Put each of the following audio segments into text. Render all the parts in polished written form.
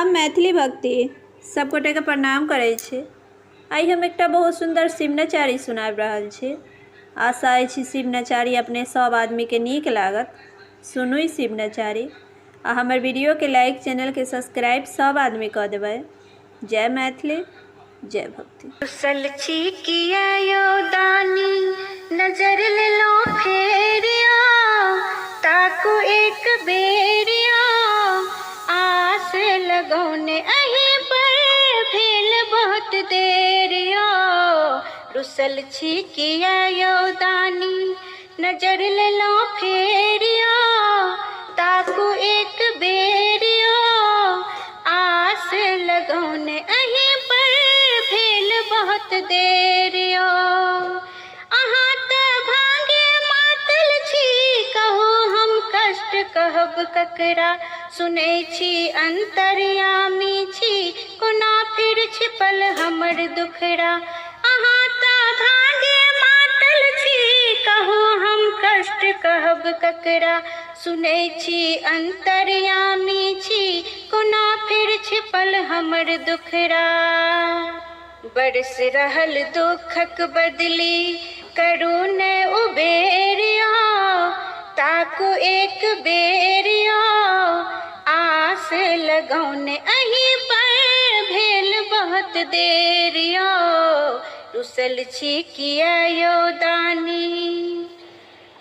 हम मैथिली भक्ति सब गोटे के प्रणाम करै छी। आई हम एकटा बहुत सुंदर शिवनचारी सुनाबि रहल छी। आशा अछि शिवनचारी अपने सब आदमी के नीक लागत। सुनू ई शिवनचारी आ हमर वीडियो के लाइक, चैनल के सब्सक्राइब सब आदमी कऽ देबै। जय मैथिली, जय भक्ति। कुशल छी किया यो दानी, नजर ले लो फेरिया, ताको एक बेरिया, आस लगौने अहीं पर भेल बहुत देरिया। रुसल छी किया यो दानी, नजर ले लो फेरिया, ताको एक बेरिया, आस लगौने अहीं पर भेल बहुत देरिया। अहाँ तऽ भागे मातल छी, कहू हम कष्ट कहब ककरा, सुनै छी अंतर्यामी छी, कोना फिर छिपल हमर दुखड़ा। अहाँ तऽ भागे मातल छी, कहू हम कष्ट कहब ककरा, सुनै छी अंतर्यामी छी, कोना फिर छिपल हमर दुखड़ा। बरस रहल दुखक बदली, करू ने उबेरिया, ताकू एक बेरिया, आस लगौने अहीं पर भेल बहुत देरिया। रुसल छी किया यो दानी,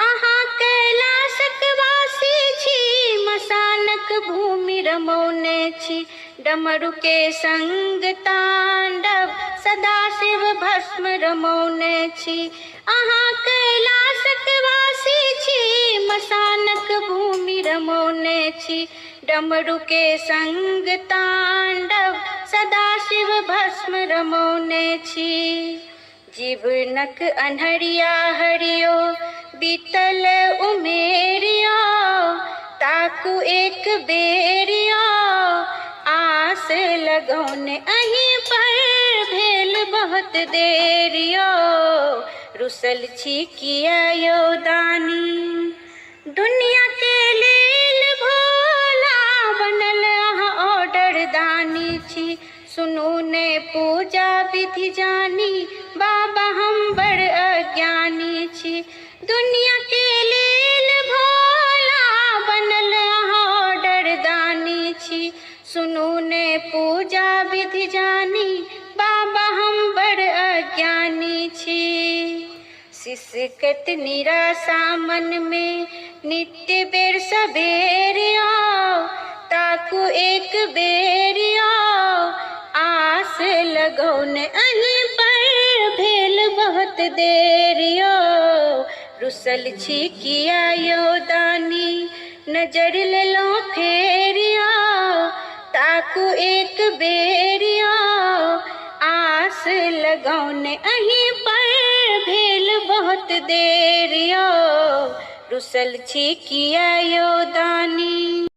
अहाँ कैलाशक वासी छी, मसानक भूमि रमौने छी, डमरू के संग तांडव सदाशिव भस्म रमौने छी। अहाँ कैलाशक वासी छी, मसानक भूमि रमौने छी, डमरू के संग तांडव सदाशिव भस्म रमौने छी। जीवनक अन्हरिया हरियो, बीतल उमेरिया, ताकू एक बेरिया, आस लगौने अहीं पर भेल बहुत देरिया। रुसल छी किया यो दानी, दुनिया के लेल भोला बनल अहाँ ऑर्डर दानी छी, सुनू ने पूजा विधि जानी, बाबा हम बड़ अज्ञानी छी। दुनिया के लेल भोला बनल अहाँ ऑर्डर दानी छी, सुनू ने पूजा विधि जानी, बाबा हम बड़ अज्ञानी छी। शिष्यकत निराशा मन में नित्य बेर सबेरिया, ताकू एक बेरिया, आस लगौने अहीं पर भेल बहुत देरिया। रुसल छी किया यो दानी, नजर ले लो फेरिया, ताकू एक बेरिया, आस लगौने अहीं पर भेल बहुत देरिया। रुसल छी किया यो दानी।